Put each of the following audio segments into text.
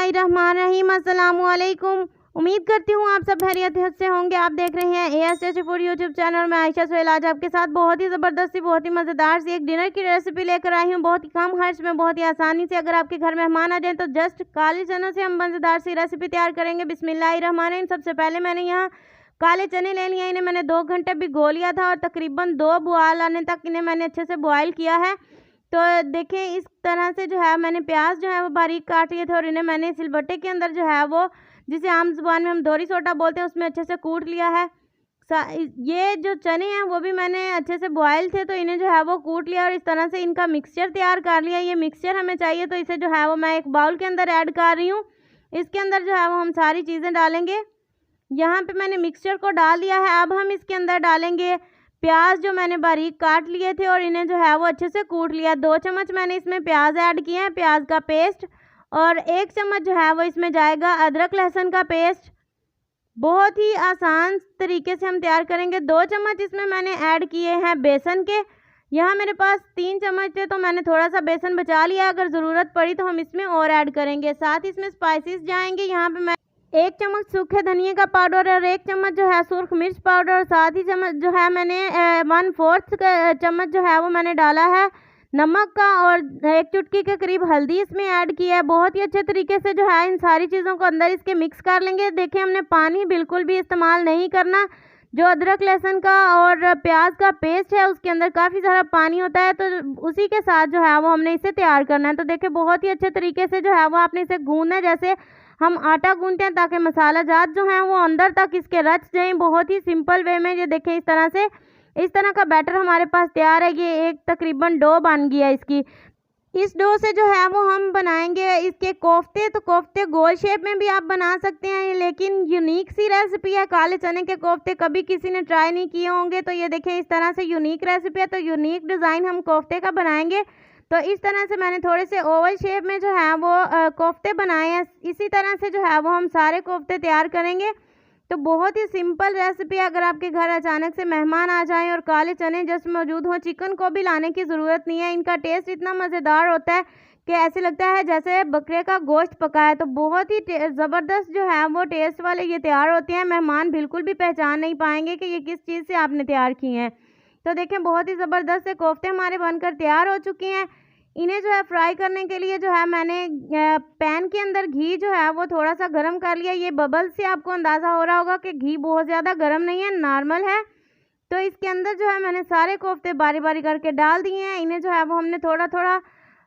बिस्मिल्लाहिर्रहमानिर्रहीम। अस्सलामुअलैकुम। उम्मीद करती हूँ आप सब खैरियत से होंगे। आप देख रहे हैं ASTC फूड यूट्यूब चैनल में आयशा सोहेल। आज आपके साथ बहुत ही ज़बरदस्ती बहुत ही मज़ेदार सी एक डिनर की रेसिपी लेकर आई हूँ, बहुत ही कम खर्च में, बहुत ही आसानी से। अगर आपके घर मेहमान आ जाएँ तो जस्ट काले चनों से हम मज़ेदार सी रेसिपी तैयार करेंगे। बिस्मिल्लाहिर्रहमानिर्रहीम। सबसे पहले मैंने यहाँ काले चने ले लिए। इन्हें मैंने 2 घंटे भिगो लिया था और तकरीबन 2 बुआल आने तक इन्हें मैंने अच्छे से बॉयल किया है। तो देखें इस तरह से जो है मैंने प्याज जो है वो बारीक काट लिए थे और इन्हें मैंने सिलबट्टे के अंदर जो है वो, जिसे आम जुबान में हम दोरी सोटा बोलते हैं, उसमें अच्छे से कूट लिया है। ये जो चने हैं वो भी मैंने अच्छे से बॉयल थे, तो इन्हें जो है वो कूट लिया और इस तरह से इनका मिक्सचर तैयार कर लिया। ये मिक्सचर हमें चाहिए तो इसे जो है वो मैं एक बाउल के अंदर ऐड कर रही हूँ। इसके अंदर जो है वो हम सारी चीज़ें डालेंगे। यहाँ पे मैंने मिक्सचर को डाल दिया है। अब हम इसके अंदर डालेंगे प्याज जो मैंने बारीक काट लिए थे और इन्हें जो है वो अच्छे से कूट लिया। 2 चम्मच मैंने इसमें प्याज ऐड किए हैं, प्याज का पेस्ट, और 1 चम्मच जो है वो इसमें जाएगा अदरक लहसुन का पेस्ट। बहुत ही आसान तरीके से हम तैयार करेंगे। 2 चम्मच इसमें मैंने ऐड किए हैं बेसन के। यहाँ मेरे पास 3 चम्मच थे तो मैंने थोड़ा सा बेसन बचा लिया, अगर ज़रूरत पड़ी तो हम इसमें और ऐड करेंगे। साथ ही इसमें स्पाइसेस जाएंगे। यहाँ पे मैं 1 चम्मच सूखे धनिए का पाउडर और 1 चम्मच जो है सुर्ख मिर्च पाउडर, और साथ ही चम्मच जो है मैंने 1/4 चम्मच जो है वो मैंने डाला है नमक का, और 1 चुटकी के करीब हल्दी इसमें ऐड की है। बहुत ही अच्छे तरीके से जो है इन सारी चीज़ों को अंदर इसके मिक्स कर लेंगे। देखिए हमने पानी बिल्कुल भी इस्तेमाल नहीं करना। जो अदरक लहसुन का और प्याज का पेस्ट है उसके अंदर काफ़ी सारा पानी होता है, तो उसी के साथ जो है वो हमने इसे तैयार करना है। तो देखिए बहुत ही अच्छे तरीके से जो है वो आपने इसे गूंदना है, जैसे हम आटा गूंदते हैं, ताकि मसाला जात जो है वो अंदर तक इसके रच जाए। बहुत ही सिंपल वे में ये देखें इस तरह से, इस तरह का बैटर हमारे पास तैयार है। ये एक तकरीबन डो बन गया इसकी। इस डो से जो है वो हम बनाएंगे इसके कोफ्ते। तो कोफ्ते गोल शेप में भी आप बना सकते हैं, लेकिन यूनिक सी रेसिपी है। काले चने के कोफ्ते कभी किसी ने ट्राई नहीं किए होंगे, तो ये देखें इस तरह से यूनिक रेसिपी है। तो यूनिक डिज़ाइन हम कोफ्ते का बनाएंगे। तो इस तरह से मैंने थोड़े से ओवल शेप में जो है वो कोफ्ते बनाए हैं। इसी तरह से जो है वो हम सारे कोफ्ते तैयार करेंगे। तो बहुत ही सिंपल रेसिपी है। अगर आपके घर अचानक से मेहमान आ जाएं और काले चने जस्ट मौजूद हों, चिकन को भी लाने की ज़रूरत नहीं है। इनका टेस्ट इतना मज़ेदार होता है कि ऐसे लगता है जैसे बकरे का गोश्त पका है। तो बहुत ही ज़बरदस्त जो है वो टेस्ट वाले ये तैयार होते हैं। मेहमान बिल्कुल भी पहचान नहीं पाएंगे कि ये किस चीज़ से आपने तैयार किए हैं। तो देखें बहुत ही ज़बरदस्त से कोफ्ते हमारे बनकर तैयार हो चुके हैं। इन्हें जो है फ्राई करने के लिए जो है मैंने पैन के अंदर घी जो है वो थोड़ा सा गर्म कर लिया। ये बबल से आपको अंदाज़ा हो रहा होगा कि घी बहुत ज़्यादा गर्म नहीं है, नॉर्मल है। तो इसके अंदर जो है मैंने सारे कोफ्ते बारी बारी करके डाल दिए हैं। इन्हें जो है वो हमने थोड़ा थोड़ा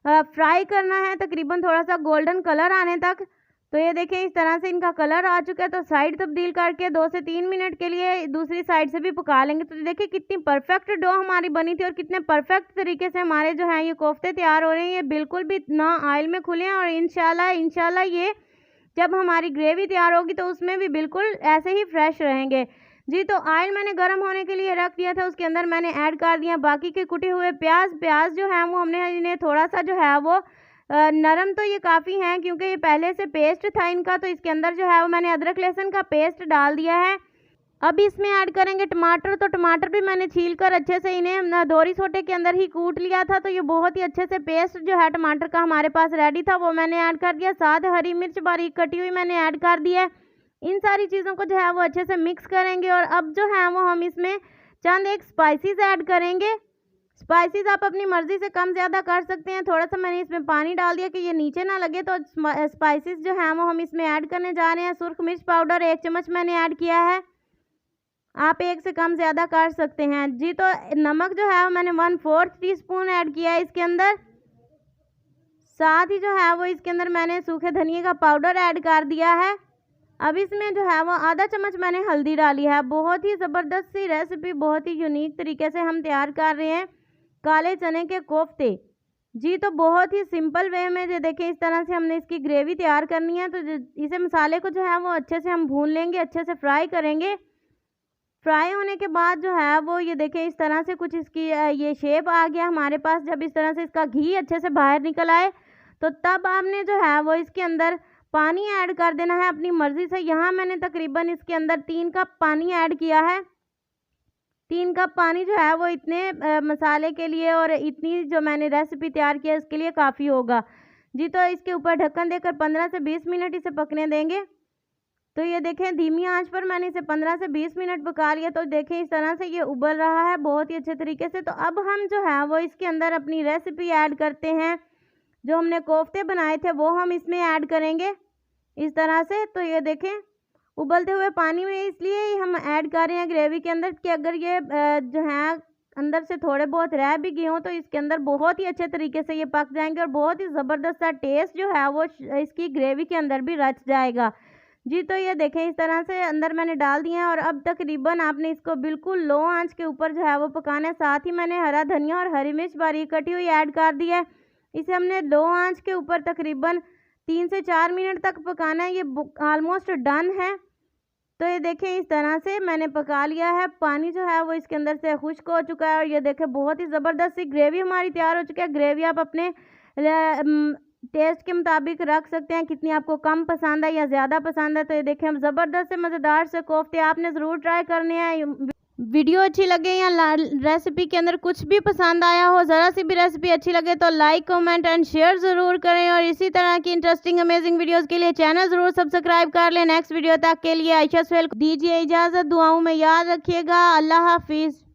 फ्राई करना है, तकरीबन थोड़ा सा गोल्डन कलर आने तक। तो ये देखें इस तरह से इनका कलर आ चुका है। तो साइड तब्दील करके 2 से 3 मिनट के लिए दूसरी साइड से भी पका लेंगे। तो देखिए कितनी परफेक्ट डो हमारी बनी थी और कितने परफेक्ट तरीके से हमारे जो हैं ये कोफ्ते तैयार हो रहे हैं। ये बिल्कुल भी ना ऑयल में खुले हैं, और इंशाल्लाह ये जब हमारी ग्रेवी तैयार होगी तो उसमें भी बिल्कुल ऐसे ही फ्रेश रहेंगे जी। तो ऑयल मैंने गर्म होने के लिए रख दिया था, उसके अंदर मैंने ऐड कर दिया बाकी के कुटे हुए प्याज जो है वो हमने इन्हें थोड़ा सा जो है वो नरम, तो ये काफ़ी हैं क्योंकि ये पहले से पेस्ट था इनका। तो इसके अंदर जो है वो मैंने अदरक लहसुन का पेस्ट डाल दिया है। अब इसमें ऐड करेंगे टमाटर। तो टमाटर भी मैंने छील कर अच्छे से इन्हें दोरी सोटे के अंदर ही कूट लिया था। तो ये बहुत ही अच्छे से पेस्ट जो है टमाटर का हमारे पास रेडी था, वो मैंने ऐड कर दिया। साथ हरी मिर्च बारीक कटी हुई मैंने ऐड कर दी है। इन सारी चीज़ों को जो है वो अच्छे से मिक्स करेंगे। और अब जो है वो हम इसमें चंद एक स्पाइसेस ऐड करेंगे। स्पाइसेस आप अपनी मर्ज़ी से कम ज़्यादा कर सकते हैं। थोड़ा सा मैंने इसमें पानी डाल दिया कि ये नीचे ना लगे। तो स्पाइसेस जो हैं वो हम इसमें ऐड करने जा रहे हैं। सुर्ख मिर्च पाउडर 1 चम्मच मैंने ऐड किया है, आप 1 से कम ज़्यादा कर सकते हैं जी। तो नमक जो है वो मैंने 1/4 टीस्पून ऐड किया है इसके अंदर। साथ ही जो है वो इसके अंदर मैंने सूखे धनिए का पाउडर ऐड कर दिया है। अब इसमें जो है वो आधा चम्मच मैंने हल्दी डाली है। बहुत ही ज़बरदस्त सी रेसिपी, बहुत ही यूनिक तरीके से हम तैयार कर रहे हैं काले चने के कोफ्ते जी। तो बहुत ही सिंपल वे में जो देखें इस तरह से हमने इसकी ग्रेवी तैयार करनी है। तो इसे मसाले को जो है वो अच्छे से हम भून लेंगे, अच्छे से फ्राई करेंगे। फ्राई होने के बाद जो है वो ये देखें इस तरह से कुछ इसकी ये शेप आ गया हमारे पास। जब इस तरह से इसका घी अच्छे से बाहर निकल आए तो तब आपने जो है वो इसके अंदर पानी ऐड कर देना है अपनी मर्ज़ी से। यहाँ मैंने तकरीबन इसके अंदर 3 कप पानी ऐड किया है। 3 कप पानी जो है वो इतने मसाले के लिए और इतनी जो मैंने रेसिपी तैयार की है उसके लिए काफ़ी होगा जी। तो इसके ऊपर ढक्कन देकर 15 से 20 मिनट इसे पकने देंगे। तो ये देखें धीमी आंच पर मैंने इसे 15 से 20 मिनट पका लिया। तो देखें इस तरह से ये उबल रहा है बहुत ही अच्छे तरीके से। तो अब हम जो है वो इसके अंदर अपनी रेसिपी ऐड करते हैं। जो हमने कोफ्ते बनाए थे वो हम इसमें ऐड करेंगे इस तरह से। तो ये देखें उबलते हुए पानी में इसलिए हम ऐड कर रहे हैं ग्रेवी के अंदर कि अगर ये जो है अंदर से थोड़े बहुत रह भी गए हों तो इसके अंदर बहुत ही अच्छे तरीके से ये पक जाएंगे और बहुत ही ज़बरदस्त सा टेस्ट जो है वो इसकी ग्रेवी के अंदर भी रच जाएगा। जी। तो ये देखें इस तरह से अंदर मैंने डाल दिया है और अब तकरीबन आपने इसको बिल्कुल लो आंच के ऊपर जो है वो पकाना है। साथ ही मैंने हरा धनिया और हरी मिर्च बारीक कटी हुई ऐड कर दी है। इसे हमने लो आंच के ऊपर तकरीबन 3 से 4 मिनट तक पकाना है। ये ऑलमोस्ट डन है। तो ये देखें इस तरह से मैंने पका लिया है। पानी जो है वो इसके अंदर से खुश्क हो चुका है और ये देखें बहुत ही ज़बरदस्त सी ग्रेवी हमारी तैयार हो चुकी है। ग्रेवी आप अपने टेस्ट के मुताबिक रख सकते हैं, कितनी आपको कम पसंद है या ज़्यादा पसंद है। तो ये देखें हम ज़बरदस्त से मज़ेदार से कोफ्ते आपने ज़रूर ट्राई करने हैं। वीडियो अच्छी लगे या रेसिपी के अंदर कुछ भी पसंद आया हो, ज़रा सी भी रेसिपी अच्छी लगे तो लाइक कमेंट एंड शेयर ज़रूर करें और इसी तरह की इंटरेस्टिंग अमेजिंग वीडियोस के लिए चैनल ज़रूर सब्सक्राइब कर लें। नेक्स्ट वीडियो तक के लिए आयशा सुहेल दीजिए इजाज़त। दुआओं में याद रखिएगा। अल्लाह हाफिज़।